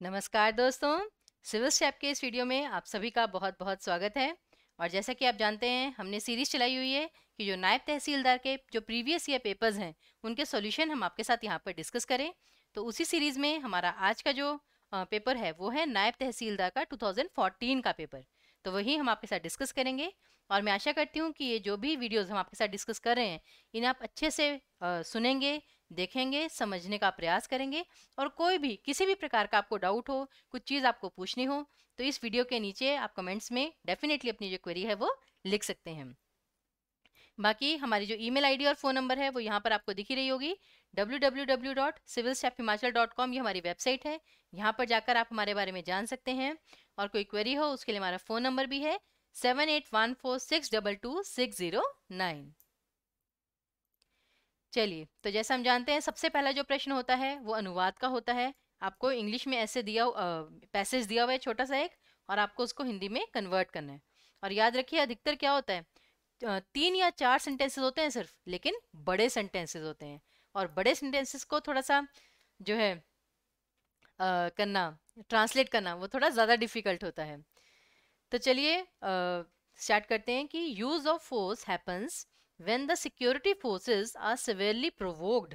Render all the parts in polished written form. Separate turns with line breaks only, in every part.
नमस्कार दोस्तों। Civil step के इस वीडियो में आप सभी का बहुत बहुत स्वागत है। और जैसा कि आप जानते हैं, हमने सीरीज चलाई हुई है कि जो नायब तहसीलदार के जो प्रीवियस ईयर पेपर्स हैं उनके सॉल्यूशन हम आपके साथ यहाँ पर डिस्कस करें। तो उसी सीरीज में हमारा आज का जो पेपर है वो है नायब तहसीलदार का 2014 का पेपर। तो वही हम आपके साथ डिस्कस करेंगे। और मैं आशा करती हूँ कि ये जो भी वीडियोज़ हम आपके साथ डिस्कस कर रहे हैं इन्हें आप अच्छे से सुनेंगे, देखेंगे, समझने का प्रयास करेंगे। और कोई भी किसी भी प्रकार का आपको डाउट हो, कुछ चीज़ आपको पूछनी हो, तो इस वीडियो के नीचे आप कमेंट्स में डेफिनेटली अपनी जो क्वेरी है वो लिख सकते हैं। बाकी हमारी जो ईमेल आईडी और फ़ोन नंबर है वो यहाँ पर आपको दिख ही रही होगी। www.civilstaffhimachal.com ये हमारी वेबसाइट है। यहाँ पर जाकर आप हमारे बारे में जान सकते हैं। और कोई क्वेरी हो उसके लिए हमारा फ़ोन नंबर भी है 7814622609। चलिए, तो जैसा हम जानते हैं सबसे पहला जो प्रश्न होता है वो अनुवाद का होता है। आपको इंग्लिश में ऐसे पैसेज दिया हुआ है छोटा सा एक, और आपको उसको हिंदी में कन्वर्ट करना है। और याद रखिए अधिकतर क्या होता है, 3 या 4 सेंटेंसेस होते हैं सिर्फ, लेकिन बड़े सेंटेंसेस होते हैं। और बड़े सेंटेंसेस को थोड़ा सा जो है करना, ट्रांसलेट करना वो थोड़ा ज़्यादा डिफिकल्ट होता है। तो चलिए स्टार्ट करते हैं कि use of force happens when the security forces are severely provoked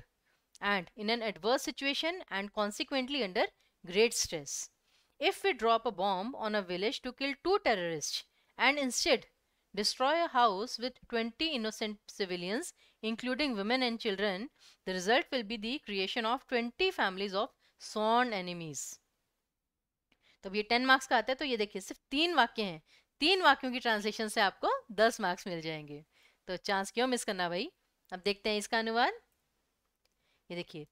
and in an adverse situation and consequently under great stress. If we drop a bomb on a village to kill 2 terrorists and instead destroy a house with 20 innocent civilians, including women and children, the result will be the creation of 20 families of sworn enemies. तो अब ये 10 marks का आता है। तो ये देखिए सिर्फ 3 वाक्य हैं, 3 वाक्यों की ट्रांसलेशन से आपको 10 मार्क्स मिल जाएंगे। तो चांस क्यों मिस करना भाई। अब देखते हैं इसका अनुवाद। ये देखिए,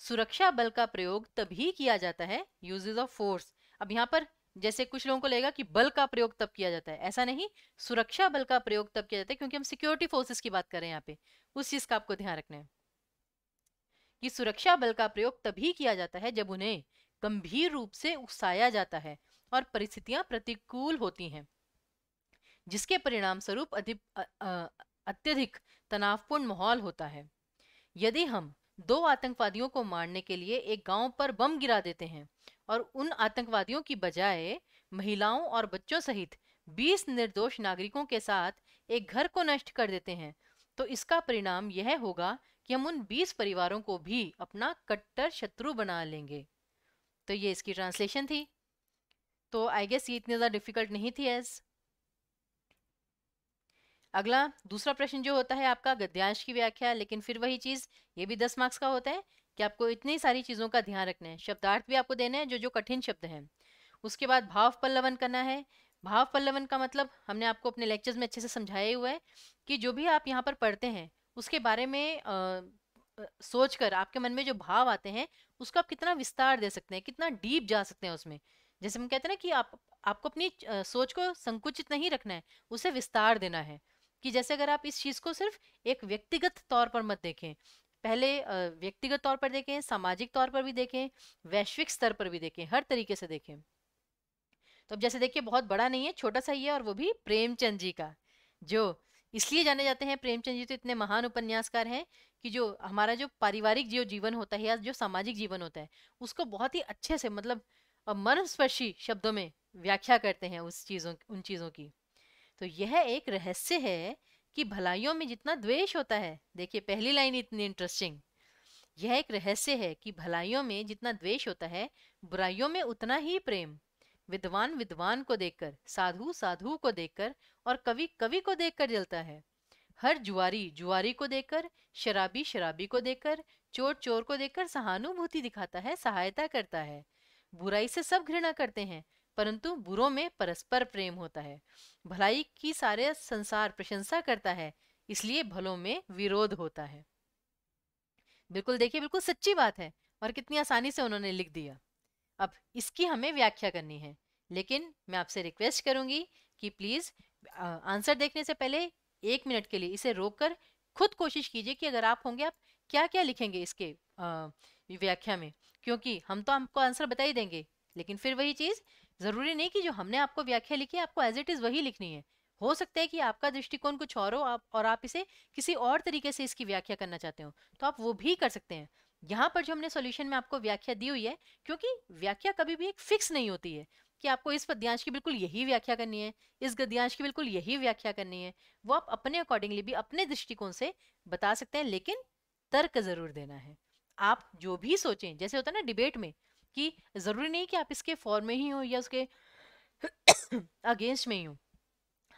सुरक्षा बल का प्रयोग तभी किया जाता है, यूजेस ऑफ फोर्स। अब यहाँ पर जैसे कुछ लोगों को लगेगा कि बल का प्रयोग तब किया जाता है, ऐसा नहीं। सुरक्षा बल का प्रयोग तब किया जाता है क्योंकि हम सिक्योरिटी फोर्सेस की बात कर रहे हैं यहाँ पे। उस चीज का आपको ध्यान रखना है कि सुरक्षा बल का प्रयोग तभी किया जाता है जब उन्हें गंभीर रूप से उकसाया जाता है और परिस्थितियां प्रतिकूल होती हैं, जिसके परिणाम स्वरूप अत्यधिक तनावपूर्ण माहौल होता है। यदि हम 2 आतंकवादियों को मारने के लिए एक गांव पर बम गिरा देते हैं और उन आतंकवादियों की बजाय महिलाओं और बच्चों सहित 20 निर्दोष नागरिकों के साथ एक घर को नष्ट कर देते हैं, तो इसका परिणाम यह होगा कि हम उन 20 परिवारों को भी अपना कट्टर शत्रु बना लेंगे। तो ये इसकी ट्रांसलेशन थी। तो आई गेस ये इतनी ज़्यादा डिफिकल्ट नहीं थी एज। अगला दूसरा प्रश्न जो होता है आपका गद्यांश की व्याख्या, लेकिन फिर वही चीज़, ये भी 10 मार्क्स का होता है कि आपको इतनी सारी चीज़ों का ध्यान रखना है। शब्दार्थ भी आपको देने हैं जो जो कठिन शब्द हैं। उसके बाद भाव पल्लवन करना है। भाव पल्लवन का मतलब हमने आपको अपने लेक्चर्स में अच्छे से समझाया हुआ है कि जो भी आप यहाँ पर पढ़ते हैं उसके बारे में सोचकर आपके मन में जो भाव आते हैं उसका आप कितना विस्तार दे सकते हैं, कितना डीप जा सकते हैं उसमें। जैसे हम कहते हैं ना कि आपको अपनी सोच को संकुचित नहीं रखना है, उसे विस्तार देना है। कि जैसे अगर आप इस चीज़ को सिर्फ एक व्यक्तिगत तौर पर मत देखें, पहले व्यक्तिगत तौर पर देखें, सामाजिक तौर पर भी देखें, वैश्विक स्तर पर भी देखें, हर तरीके से देखें। तो अब जैसे देखिए बहुत बड़ा नहीं है, छोटा सा ही है, और वो भी प्रेमचंद जी का, जो इसलिए जाने जाते हैं। प्रेमचंद जी तो इतने महान उपन्यासकार हैं कि जो हमारा जो पारिवारिक जो जीवन होता है या जो सामाजिक जीवन होता है उसको बहुत ही अच्छे से, मतलब मर्मस्पर्शी शब्दों में व्याख्या करते हैं उन चीज़ों की। तो यह एक रहस्य है कि भलाइयों में जितना द्वेष होता है, देखिए पहली लाइन इतनी इंटरेस्टिंग, यह एक रहस्य है कि भलाइयों में जितना द्वेष होता है, बुराइयों में उतना ही प्रेम। विद्वान विद्वान को देखकर, साधु साधु को देखकर और कवि कवि को देखकर जलता है। हर जुआरी जुआरी को देखकर, शराबी शराबी को देखकर, चोर चोर को देखकर सहानुभूति दिखाता है, सहायता करता है। बुराई से सब घृणा करते हैं, परंतु बुरों में परस्पर प्रेम होता है। भलाई की सारे संसार प्रशंसा करता है, इसलिए भलों में विरोध होता है। बिल्कुल देखिए, बिल्कुल सच्ची बात है और कितनी आसानी से उन्होंने लिख दिया। अब इसकी हमें व्याख्या करनी है, लेकिन मैं आपसे रिक्वेस्ट करूंगी कि प्लीज़ आंसर देखने से पहले 1 मिनट के लिए इसे रोककर खुद कोशिश कीजिए कि अगर आप होंगे आप क्या क्या लिखेंगे इसके व्याख्या में। क्योंकि हम तो आपको आंसर बता ही देंगे, लेकिन फिर वही चीज़, ज़रूरी नहीं कि जो हमने आपको व्याख्या लिखी है आपको एज इट इज़ वही लिखनी है। हो सकता है कि आपका दृष्टिकोण कुछ और हो, आप इसे किसी और तरीके से इसकी व्याख्या करना चाहते हो, तो आप वो भी कर सकते हैं। यहाँ पर जो हमने सॉल्यूशन में आपको व्याख्या दी हुई है, क्योंकि व्याख्या कभी भी एक फिक्स नहीं होती है कि आपको इस पद्यांश की बिल्कुल यही व्याख्या करनी है, इस गद्यांश की बिल्कुल यही व्याख्या करनी है। वो आप अपने अकॉर्डिंगली भी अपने दृष्टिकोण से बता सकते हैं, लेकिन तर्क जरूर देना है। आप जो भी सोचें, जैसे होता है ना डिबेट में कि जरूरी नहीं कि आप इसके फॉर में ही हो या उसके अगेंस्ट में ही हो,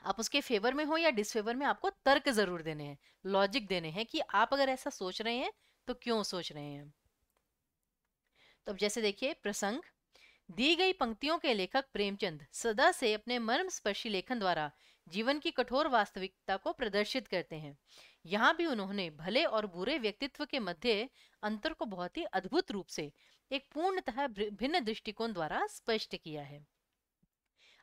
आप उसके फेवर में हो या डिसफेवर में, आपको तर्क जरूर देने हैं, लॉजिक देने हैं कि आप अगर ऐसा सोच रहे हैं तो क्यों सोच रहे हैं। तो अब जैसे देखिए प्रसंग, दी गई पंक्तियों के लेखक प्रेमचंद सदा से अपने मर्मस्पर्शी लेखन द्वारा जीवन की कठोर वास्तविकता को प्रदर्शित करते हैं। यहाँ भी उन्होंने भले और बुरे व्यक्तित्व के मध्य अंतर को बहुत ही अद्भुत रूप से एक पूर्णतः भिन्न दृष्टिकोण द्वारा स्पष्ट किया है।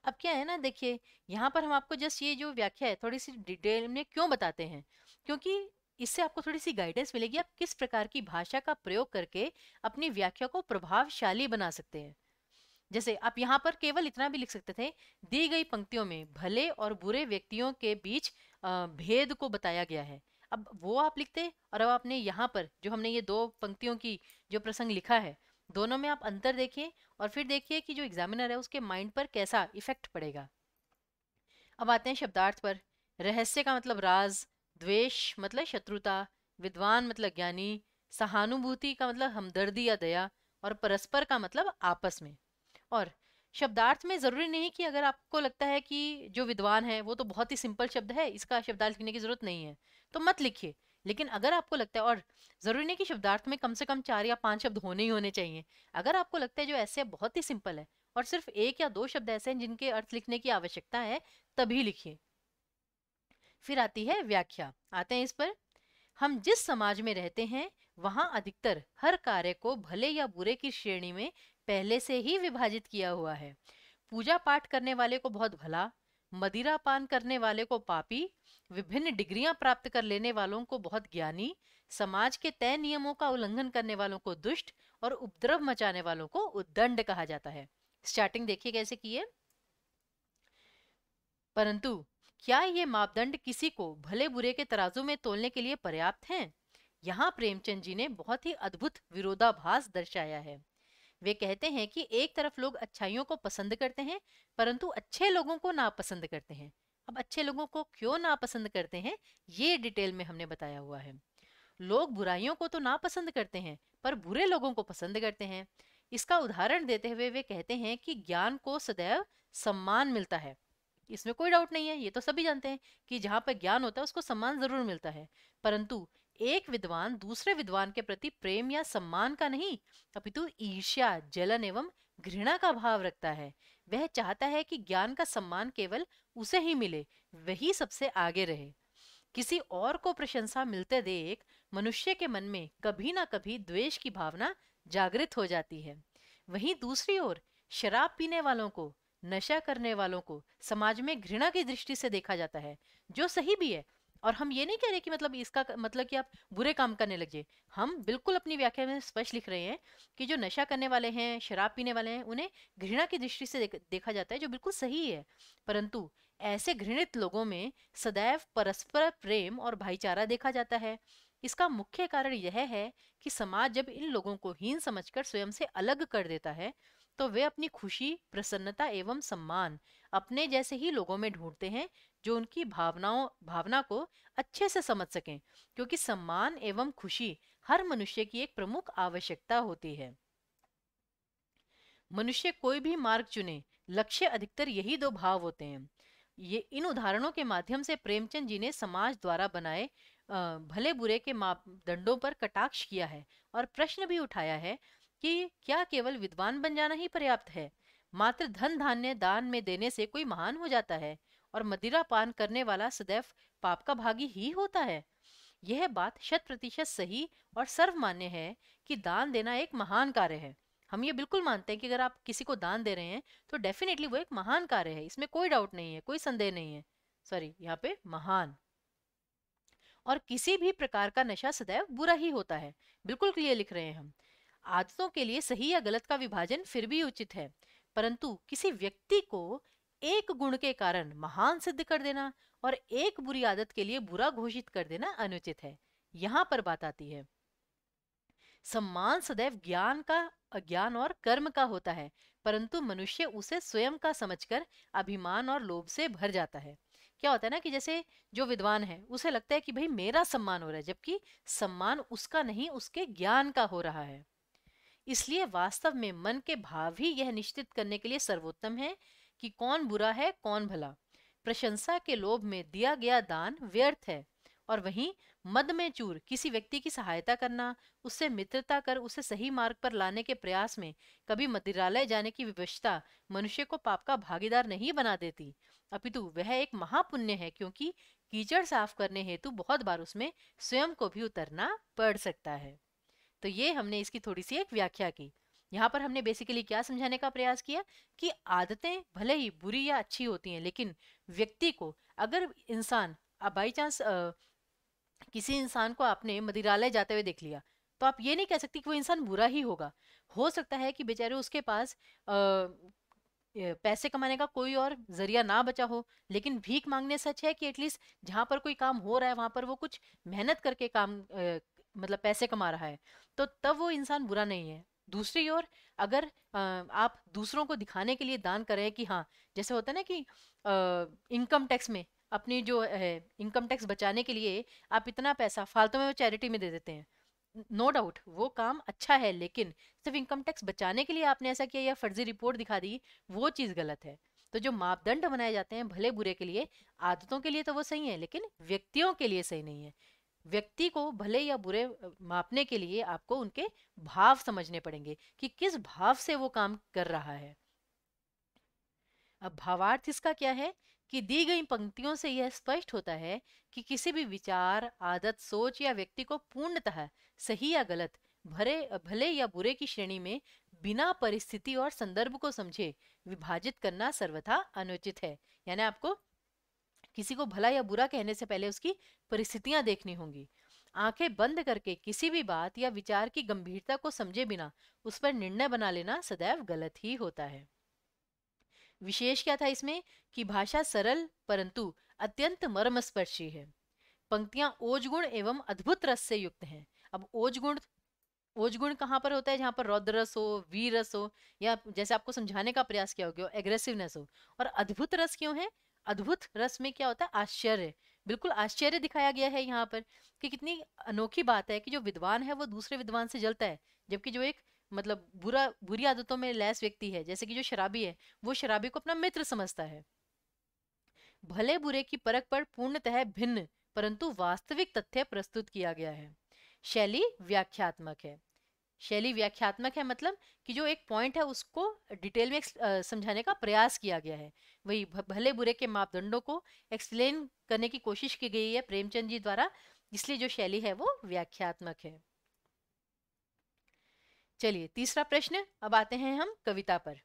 अब क्या है ना, देखिए यहाँ पर हम आपको जस्ट ये जो व्याख्या है थोड़ी सी डिटेल में क्यों बताते हैं, क्योंकि इससे आपको थोड़ी सी गाइडेंस मिलेगी आप किस प्रकार की भाषा का प्रयोग करके अपनी व्याख्या को प्रभावशाली बना सकते हैं। जैसे आप यहाँ पर केवल इतना भी लिख सकते थे, दी गई पंक्तियों में भले और बुरे व्यक्तियों के बीच भेद को बताया गया है। अब वो आप लिखते, और अब आपने यहाँ पर जो हमने ये दो पंक्तियों की जो प्रसंग लिखा है, दोनों में आप अंतर देखिए और फिर देखिए कि जो एग्जामिनर है उसके माइंड पर कैसा इफेक्ट पड़ेगा। अब आते हैं शब्दार्थ पर। रहस्य का मतलब राज, द्वेष मतलब शत्रुता, विद्वान मतलब ज्ञानी, सहानुभूति का मतलब हमदर्दी या दया, और परस्पर का मतलब आपस में। और शब्दार्थ में जरूरी नहीं कि अगर आपको लगता है कि जो विद्वान है वो तो बहुत ही सिंपल शब्द है, इसका शब्दार्थ लिखने की जरूरत नहीं है, तो मत लिखिए। लेकिन अगर आपको लगता है, और जरूरी नहीं कि शब्दार्थ में कम से कम 4 या 5 शब्द होने ही होने चाहिए, अगर आपको लगता है जो ऐसे बहुत ही सिंपल है और सिर्फ 1 या 2 शब्द ऐसे हैं जिनके अर्थ लिखने की आवश्यकता है, तभी लिखिए। फिर आती है व्याख्या, आते हैं इस पर। हम जिस समाज में रहते हैं वहां अधिकतर हर कार्य को भले या बुरे की श्रेणी में पहले से ही विभाजित किया हुआ है। पूजा पाठ करने वाले को बहुत भला, मदिरा पान करने वाले को पापी, विभिन्न डिग्रियां प्राप्त कर लेने वालों को बहुत ज्ञानी, समाज के तय नियमों का उल्लंघन करने वालों को दुष्ट, और उपद्रव मचाने वालों को उद्दंड कहा जाता है। स्टार्टिंग देखिए कैसे की है। परंतु क्या ये मापदंड किसी को भले बुरे के तराजू में तोलने के लिए पर्याप्त हैं? यहाँ प्रेमचंद जी ने बहुत ही अद्भुत विरोधाभास दर्शाया है। वे कहते हैं कि एक तरफ लोग अच्छाइयों को पसंद करते हैं, परंतु अच्छे लोगों को नापसंद करते हैं। अब अच्छे लोगों को क्यों नापसंद करते हैं, ये डिटेल में हमने बताया हुआ है। लोग बुराइयों को तो नापसंद करते हैं, पर बुरे लोगों को पसंद करते हैं। इसका उदाहरण देते हुए वे कहते हैं कि ज्ञान को सदैव सम्मान मिलता है। इसमें कोई डाउट नहीं है, ये तो सभी जानते हैं कि जहाँ पर ज्ञान होता है उसको सम्मान जरूर मिलता है। परंतु एक विद्वान दूसरे विद्वान के प्रति प्रेम या सम्मान का नहीं, अपितु ईर्ष्या, जलन एवं घृणा का भाव रखता है। वह चाहता है कि ज्ञान का सम्मान केवल उसे ही मिले, वही सबसे आगे रहे। किसी और को प्रशंसा मिलते देख मनुष्य के मन में कभी ना कभी द्वेष की भावना जागृत हो जाती है। वहीं दूसरी ओर शराब पीने वालों को, नशा करने वालों को समाज में घृणा की दृष्टि से देखा जाता है, जो सही भी है। और हम ये नहीं कह रहे कि मतलब इसका मतलब कि आप बुरे काम करने लग जाए। हम बिल्कुल अपनी व्याख्या में स्पष्ट लिख रहे हैं कि जो नशा करने वाले हैं, शराब पीने वाले हैं, उन्हें घृणा की दृष्टि से देखा जाता है, जो बिल्कुल सही है। परंतु ऐसे घृणित लोगों में सदैव परस्पर प्रेम और भाईचारा देखा जाता है। इसका मुख्य कारण यह है कि समाज जब इन लोगों को हीन समझकर स्वयं से अलग कर देता है, तो वे अपनी खुशी, प्रसन्नता एवं सम्मान अपने जैसे ही लोगों में ढूंढते हैं, जो उनकी भावना को अच्छे से समझ सकें, क्योंकि सम्मान एवं खुशी हर मनुष्य की एक प्रमुख आवश्यकता होती है। मनुष्य कोई भी मार्ग चुने, लक्ष्य अधिकतर यही दो भाव होते हैं। ये इन उदाहरणों के माध्यम से प्रेमचंद जी ने समाज द्वारा बनाए भले बुरे के मापदंडों पर कटाक्ष किया है और प्रश्न भी उठाया है कि क्या केवल विद्वान बन जाना ही पर्याप्त है? मात्र धन धान्य दान में देने से कोई महान हो जाता है और मदिरा पान करने वाला सदैव पाप का भागी ही होता है? यह बात 100% सही और सर्वमान्य है कि दान देना एक महान कार्य है। हम ये बिल्कुल मानते हैं कि अगर आप किसी को दान दे रहे हैं तो डेफिनेटली वो एक महान कार्य है, इसमें कोई डाउट नहीं है, कोई संदेह नहीं है। सॉरी, यहाँ पे महान। और किसी भी प्रकार का नशा सदैव बुरा ही होता है, बिल्कुल क्लियर लिख रहे हैं हम। आदतों के लिए सही या गलत का विभाजन फिर भी उचित है, परंतु किसी व्यक्ति को एक गुण के कारण महान सिद्ध कर देना और एक बुरी आदत के लिए बुरा घोषित कर देना अनुचित है। यहाँ पर बात आती है। सम्मान सदैव ज्ञान और कर्म का होता है, परंतु मनुष्य उसे स्वयं का समझकर अभिमान और लोभ से भर जाता है। क्या होता है ना कि जैसे जो विद्वान है उसे लगता है कि भाई मेरा सम्मान हो रहा है, जबकि सम्मान उसका नहीं, उसके ज्ञान का हो रहा है। इसलिए वास्तव में मन के भाव ही यह निश्चित करने के लिए सर्वोत्तम है कि कौन बुरा है कौन भला। प्रशंसा के लोभ में दिया गया दान व्यर्थ है, और वहीं मद में चूर किसी व्यक्ति की सहायता करना, उससे मित्रता कर उसे सही मार्ग पर लाने के प्रयास में कभी मदिरालय जाने की विवशता मनुष्य को पाप का भागीदार नहीं बना देती, अपितु वह एक महापुण्य है, क्योंकि कीचड़ साफ करने हेतु बहुत बार उसमें स्वयं को भी उतरना पड़ सकता है। तो ये हमने इसकी थोड़ी सी एक व्याख्या की। यहाँ पर हमने बेसिकली क्या समझाने का प्रयास किया कि आदतें भले ही बुरी या अच्छी होती हैं, लेकिन व्यक्ति को अगर इंसान बाई चांस किसी इंसान को आपने मदिरालय जाते हुए देख लिया, तो आप ये नहीं कह सकती कि वो इंसान बुरा ही होगा। हो सकता है कि बेचारे उसके पास पैसे कमाने का कोई और जरिया ना बचा हो, लेकिन भीख मांगने सच है कि एटलीस्ट जहां पर कोई काम हो रहा है वहां पर वो कुछ मेहनत करके काम मतलब पैसे कमा रहा है, तो तब वो इंसान बुरा नहीं है। दूसरी ओर अगर आप दूसरों को दिखाने के लिए दान करें कि हाँ, जैसे होता है ना कि इनकम टैक्स में अपनी जो है इनकम टैक्स बचाने के लिए आप इतना पैसा फालतू में वो चैरिटी में दे देते हैं, नो डाउट वो काम अच्छा है, लेकिन सिर्फ इनकम टैक्स बचाने के लिए आपने ऐसा किया या फर्जी रिपोर्ट दिखा दी, वो चीज़ गलत है। तो जो मापदंड बनाए जाते हैं भले बुरे के लिए, आदतों के लिए तो वो सही है, लेकिन व्यक्तियों के लिए सही नहीं है। व्यक्ति को भले या बुरे मापने के लिए आपको उनके भाव समझने पड़ेंगे कि किस भाव से वो काम कर रहा है। अब भावार्थ इसका क्या है कि दी गई पंक्तियों से यह स्पष्ट होता है कि किसी भी विचार, आदत, सोच या व्यक्ति को पूर्णतः सही या गलत, भले या बुरे की श्रेणी में बिना परिस्थिति और संदर्भ को समझे विभाजित करना सर्वथा अनुचित है। यानी आपको किसी को भला या बुरा कहने से पहले उसकी परिस्थितियां देखनी होंगी। आंखें बंद करके किसी भी बात या विचार की गंभीरता को समझे बिना उस पर निर्णय बना लेना सदैव गलत ही होता है। विशेष क्या था इसमें कि भाषा सरल परंतु अत्यंत मर्मस्पर्शी है। पंक्तियां ओजगुण एवं अद्भुत रस से युक्त हैं। अब ओजगुण कहाँ पर होता है? जहां पर रौद्र रस हो, वीर रस हो, या जैसे आपको समझाने का प्रयास किया हो गया एग्रेसिवनेस हो। और अद्भुत रस क्यों है? अद्भुत रस में क्या होता है? आश्चर्य। बिल्कुल आश्चर्य दिखाया गया है यहाँ पर कि कितनी अनोखी बात है कि जो विद्वान है वो दूसरे विद्वान से जलता है, जबकि जो एक मतलब बुरी आदतों में लैस व्यक्ति है, जैसे कि जो शराबी है, वो शराबी को अपना मित्र समझता है। भले बुरे की परख पर पूर्णतः भिन्न परंतु वास्तविक तथ्य प्रस्तुत किया गया है। शैली व्याख्यात्मक है। शैली व्याख्यात्मक है मतलब कि जो एक पॉइंट है उसको डिटेल में समझाने का प्रयास किया गया है। वही भले बुरे के मापदंडों को एक्सप्लेन करने की कोशिश की गई है प्रेमचंद जी द्वारा, इसलिए जो शैली है वो व्याख्यात्मक है। चलिए तीसरा प्रश्न, अब आते हैं हम कविता पर।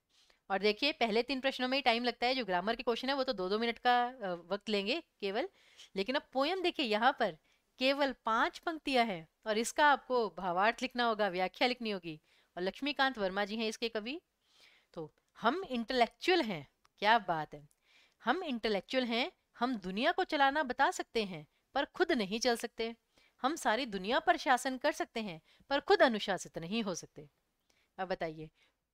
और देखिए पहले 3 प्रश्नों में ही टाइम लगता है, जो ग्रामर के क्वेश्चन है वो तो 2-2 मिनट का वक्त लेंगे केवल। लेकिन अब पोयम देखिए, यहाँ पर केवल 5 पंक्तियां हैं और इसका आपको भावार्थ लिखना होगा, व्याख्या लिखनी होगी। और लक्ष्मीकांत वर्मा जी हैं इसके कवि। तो हम इंटेलेक्चुअल हैं, क्या बात है, हम इंटेलेक्चुअल हैं, हम दुनिया को चलाना बता सकते हैं पर खुद नहीं चल सकते। हम सारी दुनिया पर शासन कर सकते हैं पर खुद अनुशासित नहीं हो सकते। अब बताइए,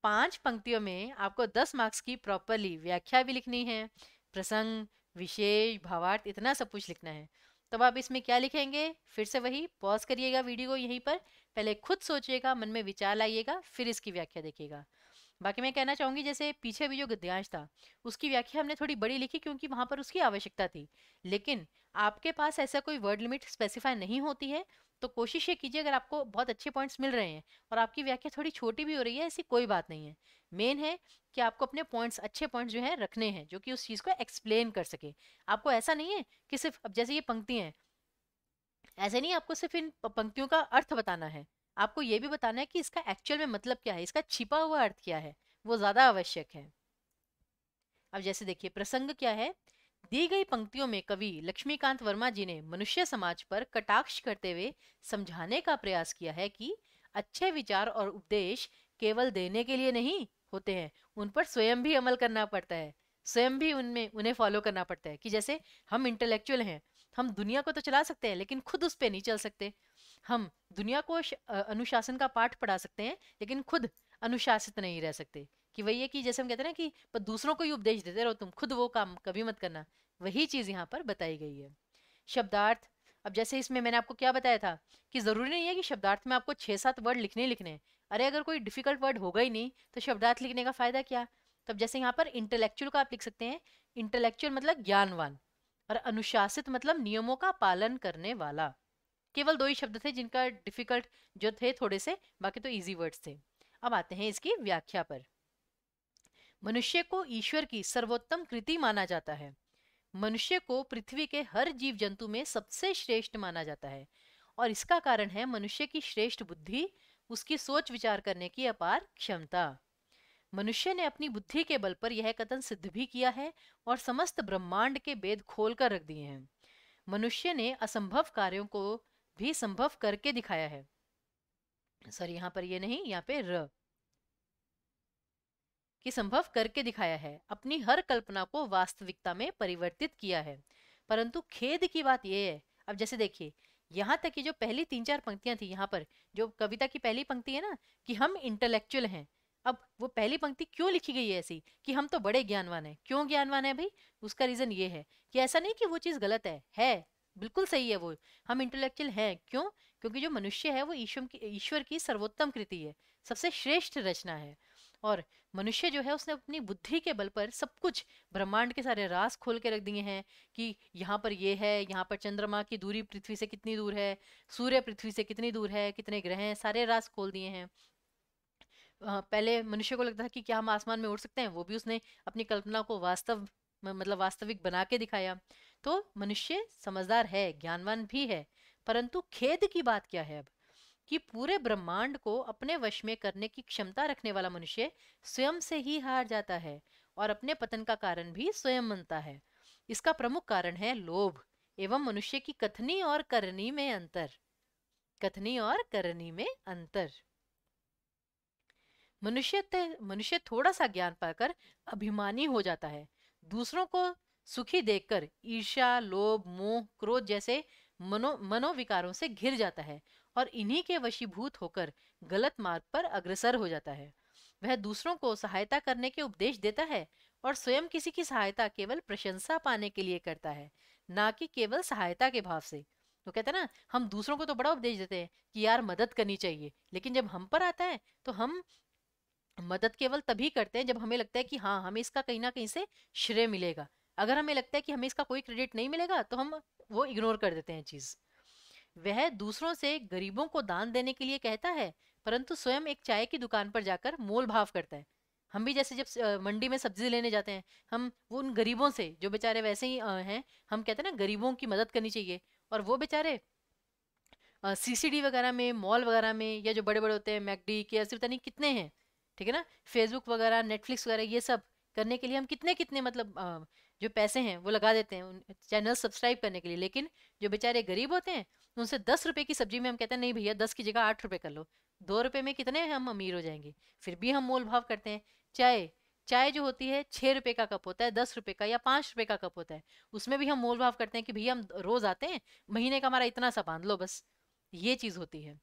5 पंक्तियों में आपको 10 मार्क्स की प्रॉपरली व्याख्या भी लिखनी है, प्रसंग, विशेष, भावार्थ, इतना सब कुछ लिखना है। तब आप इसमें क्या लिखेंगे? फिर से वही पॉज करिएगा वीडियो को यहीं पर, पहले खुद सोचिएगा, मन में विचार लाइएगा, फिर इसकी व्याख्या देखिएगा। बाकी मैं कहना चाहूंगी जैसे पीछे भी जो गद्यांश था उसकी व्याख्या हमने थोड़ी बड़ी लिखी क्योंकि वहां पर उसकी आवश्यकता थी, लेकिन आपके पास ऐसा कोई वर्ड लिमिट स्पेसिफाई नहीं होती है, तो कोशिश ये कीजिए, अगर आपको बहुत अच्छे पॉइंट्स मिल रहे हैं और आपकी व्याख्या थोड़ी छोटी भी हो रही है, ऐसी कोई बात नहीं है। मेन है कि आपको अपने पॉइंट्स, अच्छे पॉइंट्स जो है रखने हैं जो कि उस चीज़ को एक्सप्लेन कर सके। आपको ऐसा नहीं है कि सिर्फ अब जैसे ये पंक्ति हैं, ऐसे नहीं आपको सिर्फ इन पंक्तियों का अर्थ बताना है, आपको ये भी बताना है कि इसका एक्चुअल में मतलब क्या है, इसका छिपा हुआ अर्थ क्या है, वो ज्यादा आवश्यक है। अब जैसे देखिए प्रसंग क्या है, दी गई पंक्तियों में कवि लक्ष्मीकांत वर्मा जी ने मनुष्य समाज पर कटाक्ष करते हुए समझाने का प्रयास किया है कि अच्छे विचार और उपदेश केवल देने के लिए नहीं होते हैं, उन पर स्वयं भी अमल करना पड़ता है, स्वयं भी उनमें उन्हें फॉलो करना पड़ता है। कि जैसे हम इंटेलेक्चुअल हैं, हम दुनिया को तो चला सकते हैं लेकिन खुद उस पर नहीं चल सकते। हम दुनिया को अनुशासन का पाठ पढ़ा सकते हैं, लेकिन खुद अनुशासित नहीं रह सकते। कि वही है कि जैसे हम कहते हैं ना कि पर दूसरों को ही उपदेश देते रहो, तुम खुद वो काम कभी मत करना। वही चीज यहाँ पर बताई गई है। शब्दार्थ। अब जैसे इसमें मैंने आपको क्या बताया था कि जरूरी नहीं है कि शब्दार्थ में आपको 6-7 वर्ड लिखने ही लिखने हैं। अरे अगर कोई डिफिकल्ट वर्ड होगा ही नहीं तो शब्दार्थ लिखने का फायदा क्या। तब जैसे यहाँ पर इंटेलेक्चुअल का आप लिख सकते हैं। इंटेलेक्चुअल मतलब ज्ञानवान, और अनुशासित मतलब नियमों का पालन करने वाला। केवल 2 ही शब्द थे जिनका डिफिकल्ट जो थे थोड़े से, बाकी तो इजी वर्ड्स थे। अब आते हैं इसकी व्याख्या पर। मनुष्य को ईश्वर की सर्वोत्तम कृति माना जाता है। मनुष्य को पृथ्वी के हर जीव जंतु में सबसे श्रेष्ठ माना जाता है, और इसका कारण है मनुष्य की श्रेष्ठ बुद्धि, उसकी सोच विचार करने की अपार क्षमता। मनुष्य ने अपनी बुद्धि के बल पर यह कथन सिद्ध भी किया है और समस्त ब्रह्मांड के भेद खोल कर रख दिए हैं। मनुष्य ने असंभव कार्यों को भी संभव करके दिखाया है। सॉरी, यहाँ पर ये नहीं, यहाँ पे र कि संभव करके दिखाया है, अपनी हर कल्पना को वास्तविकता में परिवर्तित किया है। परंतु खेद की बात यह है, अब जैसे देखिए यहाँ तक की जो पहली 3-4 पंक्तियां थी, यहाँ पर जो कविता की पहली पंक्ति है ना कि हम इंटेलेक्चुअल हैं। अब वो पहली पंक्ति क्यों लिखी गई है ऐसी कि हम तो बड़े ज्ञानवान हैं। क्यों ज्ञानवान है भाई? उसका रीजन ये है कि ऐसा नहीं कि वो चीज गलत है बिल्कुल सही है वो। हम इंटेलेक्चुअल हैं क्यों? क्योंकि जो मनुष्य है वो ईश्वर की सर्वोत्तम कृति है, सबसे श्रेष्ठ रचना है। और मनुष्य जो है उसने अपनी बुद्धि के बल पर सब कुछ, ब्रह्मांड के सारे राज खोल के रख दिए हैं कि यहाँ पर ये है, यहाँ पर चंद्रमा की दूरी पृथ्वी से कितनी दूर है, सूर्य पृथ्वी से कितनी दूर है, कितने ग्रह हैं, सारे राज खोल दिए हैं। पहले मनुष्य को लगता था कि क्या हम आसमान में उड़ सकते हैं, वो भी उसने अपनी कल्पना को मतलब वास्तविक बना के दिखाया। तो मनुष्य समझदार है, ज्ञानवान भी है। परंतु खेद की बात क्या है अब कि पूरे ब्रह्मांड को अपने वश में करने की क्षमता रखने वाला मनुष्य स्वयं से ही हार जाता है और अपने पतन का कारण भी स्वयं बनता है। इसका प्रमुख कारण है लोभ एवं मनुष्य की कथनी और करनी में अंतर। कथनी और करनी में अंतर। मनुष्य थोड़ा सा ज्ञान पाकर अभिमानी हो जाता है। दूसरों को सुखी देखकर ईर्ष्या, लोभ, मोह, क्रोध जैसे मनोविकारों से घिर जाता है और इन्हीं के वशीभूत होकर गलत मार्ग पर अग्रसर हो जाता है। वह दूसरों को सहायता करने के उपदेश देता है और स्वयं किसी की सहायता केवल प्रशंसा पाने के लिए करता है, ना कि केवल सहायता के भाव से। तो कहते हैं ना, हम दूसरों को तो बड़ा उपदेश देते हैं कि यार मदद करनी चाहिए, लेकिन जब हम पर आता है तो हम मदद केवल तभी करते हैं जब हमें लगता है कि हाँ हमें इसका कहीं ना कहीं से श्रेय मिलेगा। अगर हमें लगता है कि हमें इसका कोई क्रेडिट नहीं मिलेगा तो हम वो इग्नोर कर देते हैं चीज। वह दूसरों से गरीबों को दान देने के लिए कहता है, परंतु स्वयं एक चाय की दुकान पर जाकर मोल भाव करता है। हम भी जैसे जब मंडी में सब्जी लेने जाते हैं, हम वो उन गरीबों से जो बेचारे वैसे ही हैं, हम कहते हैं ना गरीबों की मदद करनी चाहिए, और वो बेचारे सीसीडी वगैरह में, मॉल वगैरह में, या जो बड़े बड़े होते हैं मैकडी के, ऐसे पता नहीं कितने हैं, ठीक है ना, फेसबुक वगैरह, नेटफ्लिक्स वगैरह, ये सब करने के लिए हम कितने कितने मतलब जो पैसे हैं वो लगा देते हैं चैनल सब्सक्राइब करने के लिए। लेकिन जो बेचारे गरीब होते हैं उनसे 10 रुपए की सब्जी में हम कहते हैं नहीं भैया 10 की जगह 8 रुपए कर लो। 2 रुपए में कितने हम अमीर हो जाएंगे। फिर भी हम मोल भाव करते हैं। चाय चाय जो होती है 6 रुपए का कप होता है, 10 रुपए का या 5 रुपए का कप होता है, उसमें भी हम मोल भाव करते हैं कि भैया हम रोज आते हैं, महीने का हमारा इतना सा बांध लो बस। ये चीज होती है।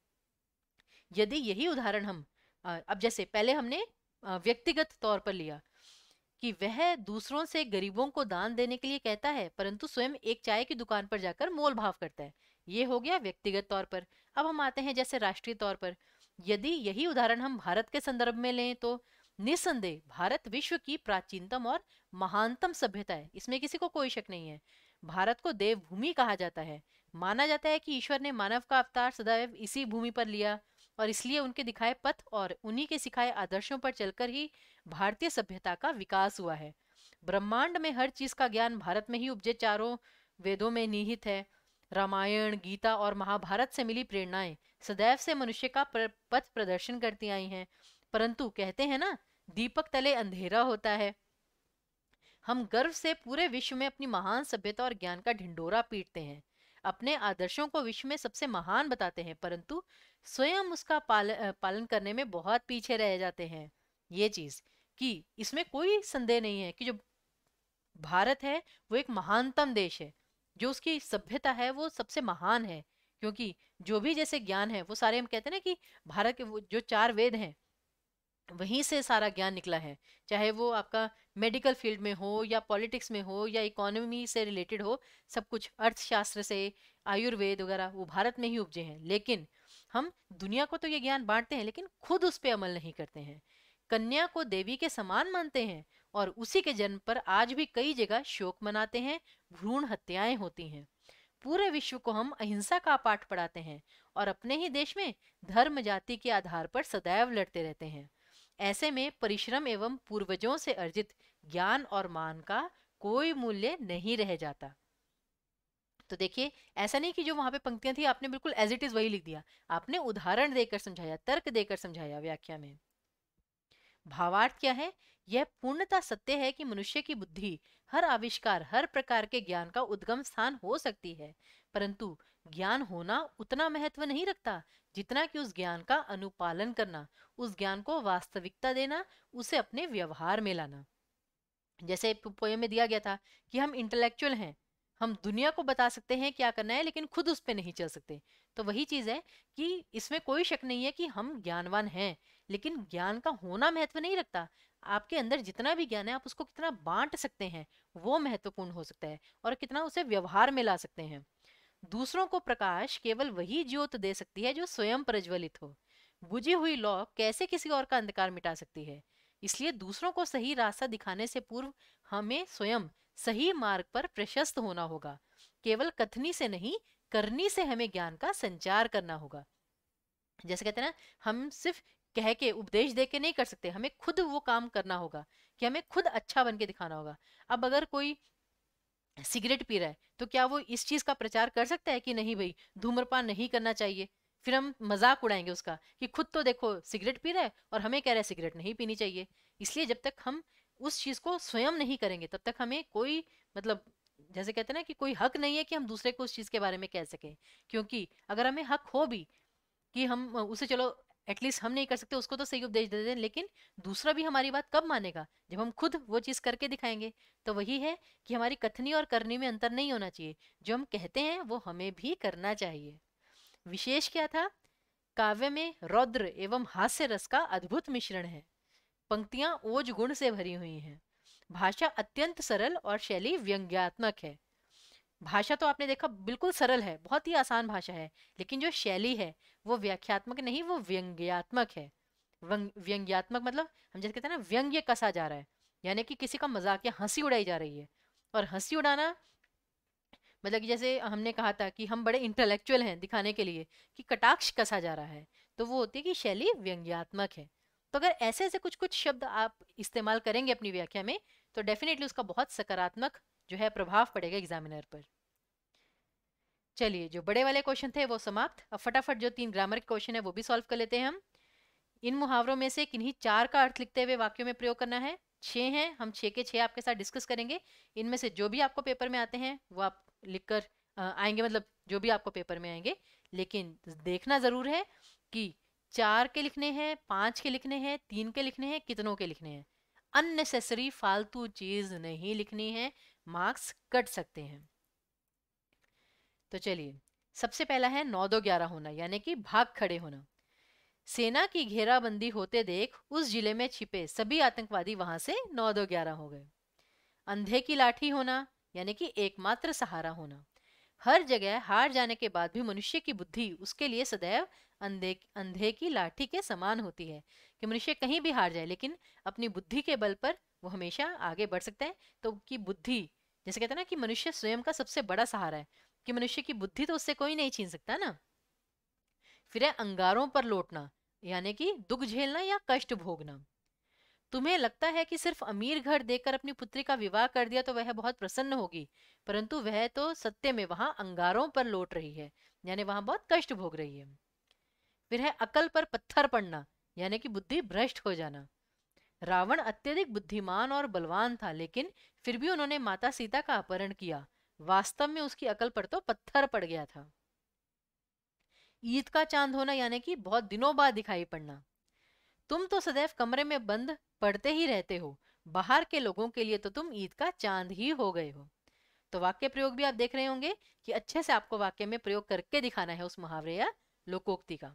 यदि यही उदाहरण हम अब जैसे पहले हमने व्यक्तिगत तौर पर लिया कि वह दूसरों से गरीबों को दान देने के लिए कहता है परंतु स्वयं एक चाय की दुकान पर जाकर मोल भाव करता है, ये हो गया व्यक्तिगत तौर पर। अब हम आते हैं जैसे राष्ट्रीय तौर पर। यदि यही उदाहरण हम भारत के संदर्भ में लें तो निस्संदेह भारत विश्व की प्राचीनतम और महानतम सभ्यता है, इसमें किसी को कोई शक नहीं है। भारत को देवभूमि कहा जाता है। माना जाता है कि ईश्वर ने मानव का अवतार सदैव इसी भूमि पर लिया, और इसलिए उनके दिखाए पथ और उन्हीं के सिखाए आदर्शों पर चलकर ही भारतीय सभ्यता का विकास हुआ है। ब्रह्मांड में हर चीज का ज्ञान भारत में ही उपजे चारों वेदों में निहित है। रामायण, गीता और महाभारत से मिली प्रेरणाएं सदैव से मनुष्य का पथ प्रदर्शन करती आई हैं। परंतु कहते हैं ना, दीपक तले अंधेरा होता है। हम गर्व से पूरे विश्व में अपनी महान सभ्यता और ज्ञान का ढिंडोरा पीटते हैं, अपने आदर्शों को विश्व में सबसे महान बताते हैं, परंतु स्वयं उसका पालन करने में बहुत पीछे रह जाते हैं। ये चीज कि इसमें कोई संदेह नहीं है कि जो भारत है वो एक महानतम देश है, जो उसकी सभ्यता है वो सबसे महान है। क्योंकि जो भी जैसे ज्ञान है वो सारे हम कहते हैं ना कि भारत के वो जो 4 वेद हैं वहीं से सारा ज्ञान निकला है। चाहे वो आपका मेडिकल फील्ड में हो या पॉलिटिक्स में हो या इकोनॉमी से रिलेटेड हो, सब कुछ अर्थशास्त्र से आयुर्वेद वगैरह वो भारत में ही उपजे हैं। लेकिन हम दुनिया को तो ये ज्ञान बांटते हैं लेकिन खुद उस पर अमल नहीं करते हैं। कन्या को देवी के समान मानते हैं और उसी के जन्म पर आज भी कई जगह शोक मनाते हैं, भ्रूण हत्याएं होती हैं। पूरे विश्व को हम अहिंसा का पाठ पढ़ाते हैं और अपने ही देश में धर्म जाति के आधार पर सदैव लड़ते रहते हैं। ऐसे में परिश्रम एवं पूर्वजों से अर्जित ज्ञान और मान का कोई मूल्य नहीं रह जाता। तो देखिए, ऐसा नहीं कि जो वहां पे पंक्तियां थी आपने बिल्कुल एज इट इज वही लिख दिया, आपने उदाहरण देकर समझाया, तर्क देकर समझाया व्याख्या में। भावार्थ क्या है? यह पूर्णता सत्य है कि मनुष्य की बुद्धि हर आविष्कार, हर प्रकार के ज्ञान का उद्गम स्थान हो सकती है, परंतु ज्ञान होना उतना महत्व नहीं रखता जितना कि उस ज्ञान का अनुपालन करना, उस ज्ञान को वास्तविकता देना, उसे अपने व्यवहार में लाना। जैसे पोएम में दिया गया था कि हम इंटेलेक्चुअल हैं, हम दुनिया को बता सकते हैं क्या करना है लेकिन खुद उस पर नहीं चल सकते। तो वही चीज है कि इसमें कोई शक नहीं है कि हम ज्ञानवान हैं, लेकिन ज्ञान का होना महत्व नहीं रखता। आपके अंदर जितना भी ज्ञान है आप उसको कितना बांट सकते हैं वो महत्वपूर्ण हो सकता है, और कितना उसे व्यवहार में ला सकते हैं। दूसरों को प्रकाश केवल वही ज्योत दे सकती है जो स्वयं प्रज्वलित हो। बुझी हुई लौ कैसे किसी और का अंधकार मिटा सकती है? इसलिए दूसरों को सही रास्ता दिखाने से पूर्व हमें स्वयं सही मार्ग पर प्रशस्त होना होगा। केवल कथनी से नहीं, करनी से हमें ज्ञान का संचार करना होगा। जैसे कहते हैं ना, हम सिर्फ कह के उपदेश दे के नहीं कर सकते, हमें खुद वो काम करना होगा कि हमें खुद अच्छा बन के दिखाना होगा। अब अगर कोई सिगरेट पी रहा है तो क्या वो इस चीज का प्रचार कर सकता है कि नहीं भाई धूम्रपान नहीं करना चाहिए? फिर हम मजाक उड़ाएंगे उसका कि खुद तो देखो सिगरेट पी रहा है और हमें कह रहा है सिगरेट नहीं पीनी चाहिए। इसलिए जब तक हम उस चीज को स्वयं नहीं करेंगे तब तक हमें कोई मतलब, जैसे कहते हैं ना कि कोई हक नहीं है कि हम दूसरे को उस चीज के बारे में कह सकें। क्योंकि अगर हमें हक हो भी कि हम उसे, चलो एटलीस्ट हम नहीं कर सकते उसको तो सही उपदेश दे दें, लेकिन दूसरा भी हमारी बात कब मानेगा? जब हम खुद वो चीज करके दिखाएंगे। तो वही है कि हमारी कथनी और करनी में अंतर नहीं होना चाहिए, जो हम कहते हैं वो हमें भी करना चाहिए। विशेष क्या था? काव्य में रौद्र एवं हास्य रस का अद्भुत मिश्रण है। पंक्तियां ओज गुण से भरी हुई हैं। भाषा अत्यंत सरल और शैली व्यंग्यात्मक है। भाषा तो आपने देखा बिल्कुल सरल है, बहुत ही आसान भाषा है, लेकिन जो शैली है वो व्याख्यात्मक नहीं, वो व्यंग्यात्मक है। व्यंग्यात्मक मतलब हम जैसे कहते हैं ना व्यंग्य कसा जा रहा है, यानी कि किसी का मजाक या हंसी उड़ाई जा रही है। और हंसी उड़ाना मतलब कि जैसे हमने कहा था कि हम बड़े इंटेलेक्चुअल हैं दिखाने के लिए कि कटाक्ष कसा जा रहा है, तो वो होती है कि शैली व्यंग्यात्मक है। तो अगर ऐसे ऐसे कुछ कुछ शब्द आप इस्तेमाल करेंगे अपनी व्याख्या में तो डेफिनेटली उसका बहुत सकारात्मक जो है प्रभाव पड़ेगा एग्जामिनर पर। चलिए, जो बड़े वाले क्वेश्चन थे वो समाप्त। अब फटाफट जो 3 ग्रामर के क्वेश्चन है वो भी सॉल्व कर लेते हैं हम। इन मुहावरों में से किन्हीं 4 का अर्थ लिखते हुए वाक्यों में प्रयोग करना है। 6 हैं, हम 6 के 6 आपके साथ डिस्कस करेंगे। इनमें से जो भी आपको पेपर में आते हैं वो आप लिखकर आएंगे, मतलब जो भी आपको पेपर में आएंगे। लेकिन देखना जरूर है कि 4 के लिखने हैं, 5 के लिखने हैं, 3 के लिखने हैं, कितनों के लिखने हैं। अननेसेसरी फालतू चीज नहीं लिखनी है, मार्क्स कट सकते हैं। तो चलिए, सबसे पहला है 9 2 11 होना, यानी कि भाग खड़े होना। सेना की घेराबंदी होते देख उस जिले में छिपे सभी आतंकवादी वहां से 9 2 11 हो गए। अंधे की लाठी होना, यानी कि एकमात्र सहारा होना। हर जगह हार जाने के बाद भी मनुष्य की बुद्धि उसके लिए सदैव अंधे की लाठी के समान होती है, कि मनुष्य कहीं भी हार जाए लेकिन अपनी बुद्धि के बल पर वो हमेशा आगे बढ़ सकता है। तो की बुद्धि, जैसे कहते हैं ना कि मनुष्य स्वयं का सबसे बड़ा सहारा है, कि मनुष्य की बुद्धि तो उससे कोई नहीं छीन सकता ना। फिर है अंगारों पर लौटना, यानी कि दुख झेलना या कष्ट भोगना। तुम्हें लगता है कि सिर्फ अमीर घर देकर अपनी पुत्री का विवाह कर दिया तो वह बहुत प्रसन्न होगी, परंतु वह तो सत्य में वहां अंगारों पर लौट रही है, यानी वहां बहुत कष्ट भोग रही है। फिर है अकल पर पत्थर पड़ना, यानी कि बुद्धि भ्रष्ट हो जाना। रावण अत्यधिक बुद्धिमान और बलवान था, लेकिन फिर भी उन्होंने माता सीता का अपहरण किया। वास्तव में उसकी अकल पर तो पत्थर पड़ गया था। ईद का चांद होना, यानी कि बहुत दिनों बाद दिखाई पड़ना। तुम तो सदैव कमरे में बंद पढ़ते ही रहते हो, बाहर के लोगों के लिए तो तुम ईद का चांद ही हो गए हो। तो वाक्य प्रयोग भी आप देख रहे होंगे कि अच्छे से आपको वाक्य में प्रयोग करके दिखाना है उस मुहावरे या लोकोक्ति का।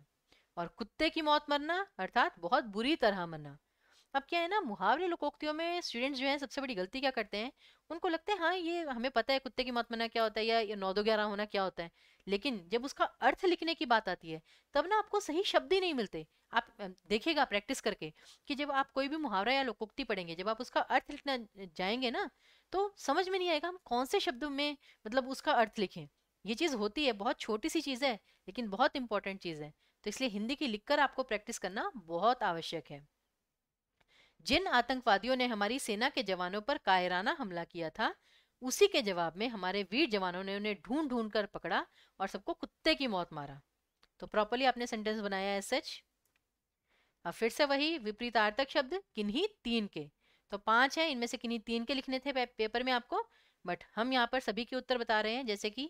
और कुत्ते की मौत मरना अर्थात बहुत बुरी तरह मरना। अब क्या है ना, मुहावरे लोकोक्तियों में स्टूडेंट्स जो है सबसे बड़ी गलती क्या करते हैं, उनको लगता है हाँ ये हमें पता है कुत्ते की मौत मरना क्या होता है या ये 9-2-11 होना क्या होता है, लेकिन जब उसका अर्थ लिखने की बात आती है तब ना आपको सही शब्द ही नहीं मिलते। आप देखिएगा प्रैक्टिस करके कि जब आप कोई भी मुहावरा या लोकोक्ति पढ़ेंगे, जब आप उसका अर्थ लिखना जाएंगे ना, तो समझ में नहीं आएगा हम कौन से शब्दों में मतलब उसका अर्थ लिखें। ये चीज़ होती है, बहुत छोटी सी चीज़ है लेकिन बहुत इंपॉर्टेंट चीज़ है। तो इसलिए हिंदी की लिखकर आपको प्रैक्टिस करना बहुत आवश्यक है। जिन आतंकवादियों ने हमारी सेना के जवानों पर कायराना हमला किया था, उसी के जवाब में हमारे वीर जवानों ने उन्हें ढूंढ ढूंढ कर पकड़ा और सबको कुत्ते की मौत मारा। तो प्रॉपरली आपने सेंटेंस बनाया है सच। अब फिर से वही विपरीतार्थक शब्द किन्हीं तीन के। तो 5 है, इनमें से किन्हीं तीन के लिखने थे पेपर में आपको, बट हम यहाँ पर सभी के उत्तर बता रहे हैं। जैसे कि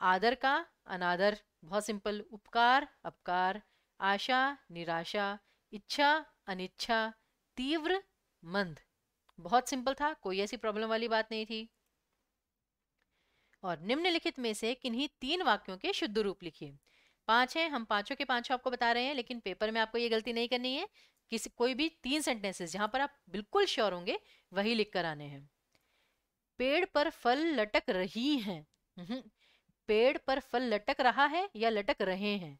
आदर का अनादर, बहुत सिंपल। उपकार अपकार, आशा निराशा, इच्छा अनिच्छा, तीव्र मंद, बहुत सिंपल था, कोई ऐसी प्रॉब्लम वाली बात नहीं थी। और निम्नलिखित में से किन्हीं 3 वाक्यों के शुद्ध रूप लिखिए। 5 है, हम पांचों के पांचों आपको बता रहे हैं, लेकिन पेपर में आपको ये गलती नहीं करनी है। किसी कोई भी 3 सेंटेंसेस जहां पर आप बिल्कुल श्योर होंगे वही लिख कर आने हैं। पेड़ पर फल लटक रही हैं, पेड़ पर फल लटक रहा है या लटक रहे हैं।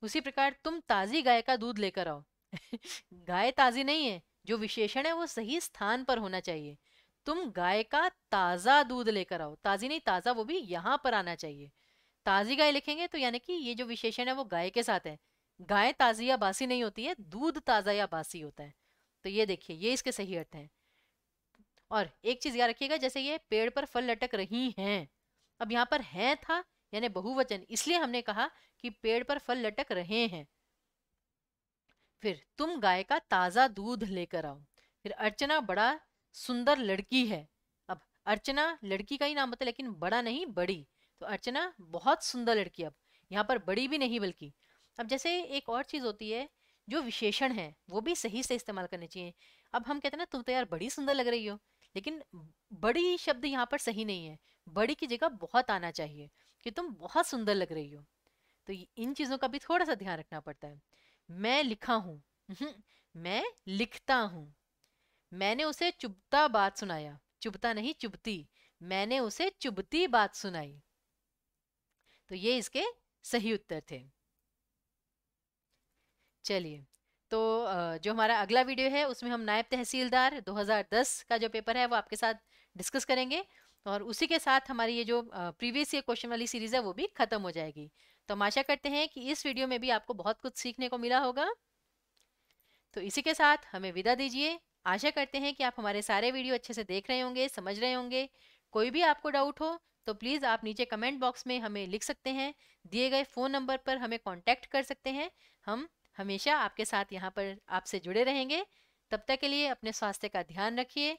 उसी प्रकार तुम ताजी गाय का दूध लेकर आओ। गाय ताजी नहीं है, जो विशेषण है वो सही स्थान पर होना चाहिए। तुम गाय का ताजा दूध लेकर आओ, ताजी नहीं ताजा, वो भी यहां पर आना चाहिए। ताजी गाय लिखेंगे तो यानी कि ये जो विशेषण है वो गाय के साथ है। गाय ताजी या बासी नहीं होती है, दूध ताजा या बासी होता है। तो ये देखिए, ये इसके सही अर्थ हैं। और एक चीज याद रखिएगा, जैसे ये पेड़ पर फल लटक रही हैं, अब यहाँ पर है था यानी बहुवचन, इसलिए हमने कहा कि पेड़ पर फल लटक रहे हैं। फिर तुम गाय का ताजा दूध लेकर आओ। फिर अर्चना बड़ा सुंदर लड़की है। अब अर्चना लड़की का ही नाम होता है लेकिन बड़ा नहीं, बड़ी। तो अर्चना बहुत सुंदर लड़की। अब यहाँ पर बड़ी भी नहीं बल्कि, अब जैसे एक और चीज होती है, जो विशेषण है वो भी सही से इस्तेमाल करने चाहिए। अब हम कहते हैं ना तुम तो यार बड़ी सुंदर लग रही हो, लेकिन बड़ी शब्द यहाँ पर सही नहीं है। बड़ी की जगह बहुत आना चाहिए कि तुम बहुत सुंदर लग रही हो। तो इन चीजों का भी थोड़ा सा ध्यान रखना पड़ता है। मैं लिखा हूँ, मैं लिखता हूँ। मैंने उसे चुभता बात सुनाया, चुभता नहीं चुभती, मैंने उसे चुभती बात सुनाई। तो ये इसके सही उत्तर थे। चलिए, तो जो हमारा अगला वीडियो है उसमें हम नायब तहसीलदार 2010 का जो पेपर है वो आपके साथ डिस्कस करेंगे, और उसी के साथ हमारी ये जो प्रीवियस ईयर क्वेश्चन वाली सीरीज है वो भी खत्म हो जाएगी। तो हम आशा करते हैं कि इस वीडियो में भी आपको बहुत कुछ सीखने को मिला होगा। तो इसी के साथ हमें विदा दीजिए। आशा करते हैं कि आप हमारे सारे वीडियो अच्छे से देख रहे होंगे, समझ रहे होंगे। कोई भी आपको डाउट हो तो प्लीज़ आप नीचे कमेंट बॉक्स में हमें लिख सकते हैं, दिए गए फ़ोन नंबर पर हमें कांटेक्ट कर सकते हैं। हम हमेशा आपके साथ यहाँ पर आपसे जुड़े रहेंगे। तब तक के लिए अपने स्वास्थ्य का ध्यान रखिए,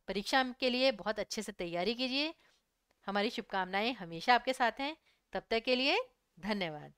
परीक्षा के लिए बहुत अच्छे से तैयारी कीजिए। हमारी शुभकामनाएं हमेशा आपके साथ हैं। तब तक के लिए धन्यवाद।